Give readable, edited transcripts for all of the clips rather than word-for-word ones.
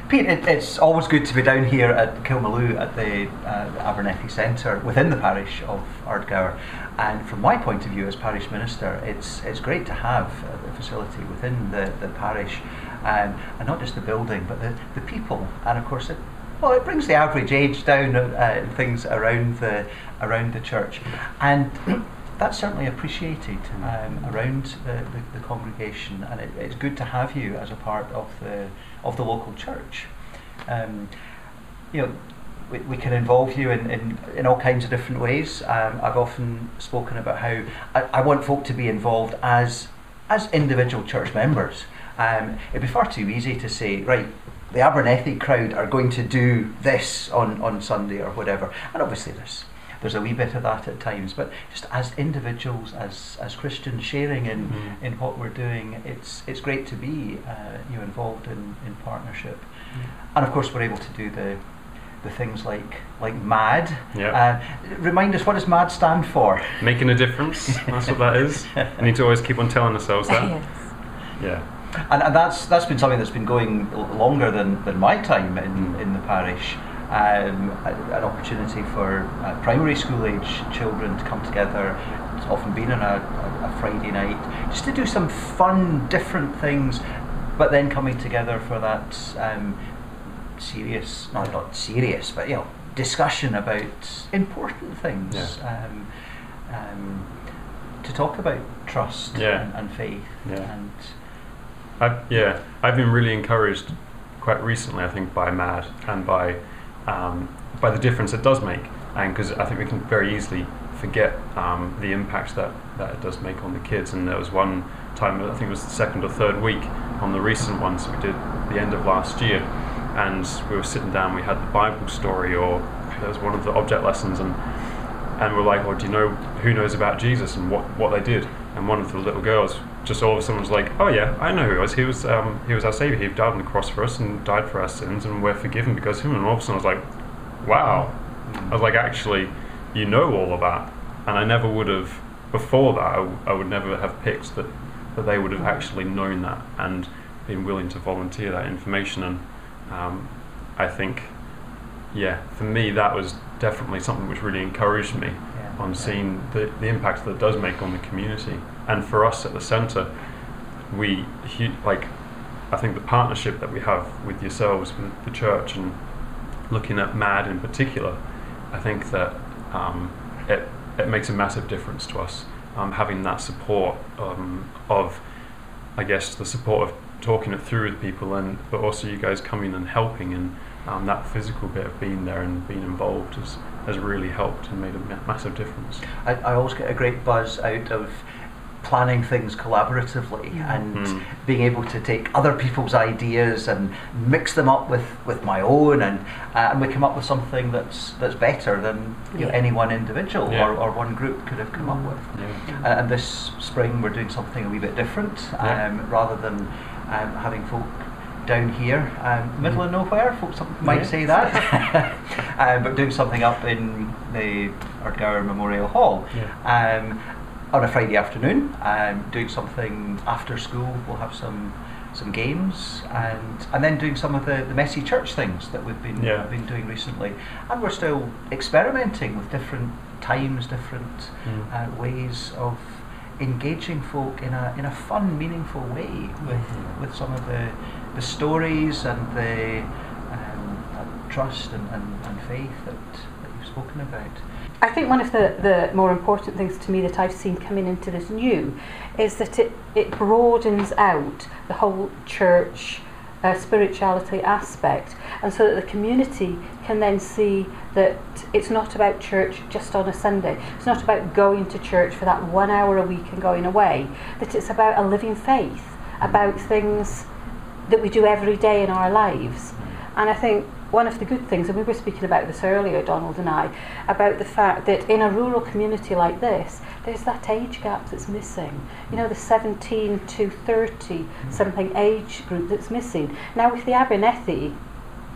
Pete, it's always good to be down here at Kilmaloo at the Abernethy Centre within the parish of Ardgour, and from my point of view as parish minister, it's great to have the facility within the parish, and not just the building but the people, and of course it brings the average age down and things around the church, and that's certainly appreciated around the congregation, and it's good to have you as a part of the local church. We can involve you in all kinds of different ways. I've often spoken about how I want folk to be involved as individual church members. It'd be far too easy to say, right, the Abernethy crowd are going to do this on Sunday or whatever, and obviously there's a wee bit of that at times, but just as individuals, as Christians sharing in what we're doing, it's great to be involved in partnership. And of course we're able to do the things like MAD. Remind us, what does MAD stand for? Making a difference. That's what that is. We need to always keep on telling ourselves that. Yes. Yeah. And that's been something that's been going longer than my time in the parish. An opportunity for primary school age children to come together. It's often been on a Friday night, just to do some fun, different things, but then coming together for that serious, not serious, but discussion about important things. To talk about trust and faith. And I've been really encouraged quite recently, I think, by MAD and by the difference it does make, and because I think we can very easily forget the impact that it does make on the kids. And there was one time, I think it was the second or third week on the recent ones we did at the end of last year, and we were sitting down, we had the Bible story, or there was one of the object lessons, and we're like, well, do you know who knows about Jesus and what they did? And one of the little girls just all of a sudden was like, oh yeah, I know who he was. He was our Saviour. He died on the cross for us and died for our sins, and we're forgiven because of him. And all of a sudden I was like, wow. I was like, actually, you know all of that. And I never would have, before that, I would never have picked that they would have actually known that and been willing to volunteer that information. And I think, for me, that was definitely something which really encouraged me on seeing the impact that it does make on the community. And for us at the centre, I think the partnership that we have with yourselves, with the church, and looking at MAD in particular, I think that it makes a massive difference to us, having that support of, I guess, the support of talking it through with people, but also you guys coming and helping, and that physical bit of being there and being involved has really helped and made a massive difference. I always get a great buzz out of planning things collaboratively and being able to take other people's ideas and mix them up with my own, and we come up with something that's better than any one individual or one group could have come up with. And this spring we're doing something a wee bit different, rather than having folk down here, middle of nowhere, folks might say that, but doing something up in the Ardgour Memorial Hall on a Friday afternoon, doing something after school. We'll have some games, and then doing some of the messy church things that we've been doing recently. And we're still experimenting with different times, different ways of engaging folk in a fun, meaningful way with some of the stories and the trust and faith that you've spoken about. I think one of the more important things to me that I've seen coming into this new is that it broadens out the whole church spirituality aspect, and so that the community can then see that it's not about church just on a Sunday, it's not about going to church for that 1 hour a week and going away, that it's about a living faith, about things that we do every day in our lives. And I think one of the good things, and we were speaking about this earlier, Donald and I, about the fact that in a rural community like this, there's that age gap that's missing. You know, the 17 to 30 something age group that's missing. Now with the Abernethy,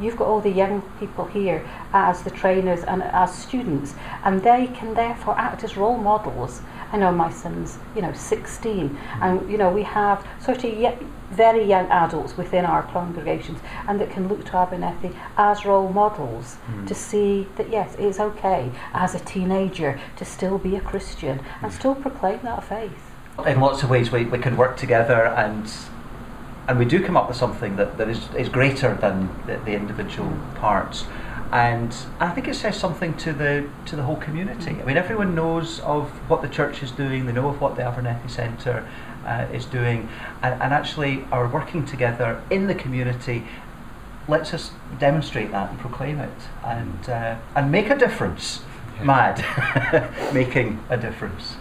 you've got all the young people here as the trainers and as students, and they can therefore act as role models I know my son's, 16, and we have sort of very young adults within our congregations, and that can look to Abernethy as role models to see that yes, it is okay as a teenager to still be a Christian and still proclaim that faith. In lots of ways we can work together, and we do come up with something that is greater than the individual parts. And I think it says something to the whole community. I mean, everyone knows of what the church is doing, they know of what the Abernethy Centre is doing, and actually our working together in the community lets us demonstrate that and proclaim it and make a difference. Mad. Making a difference.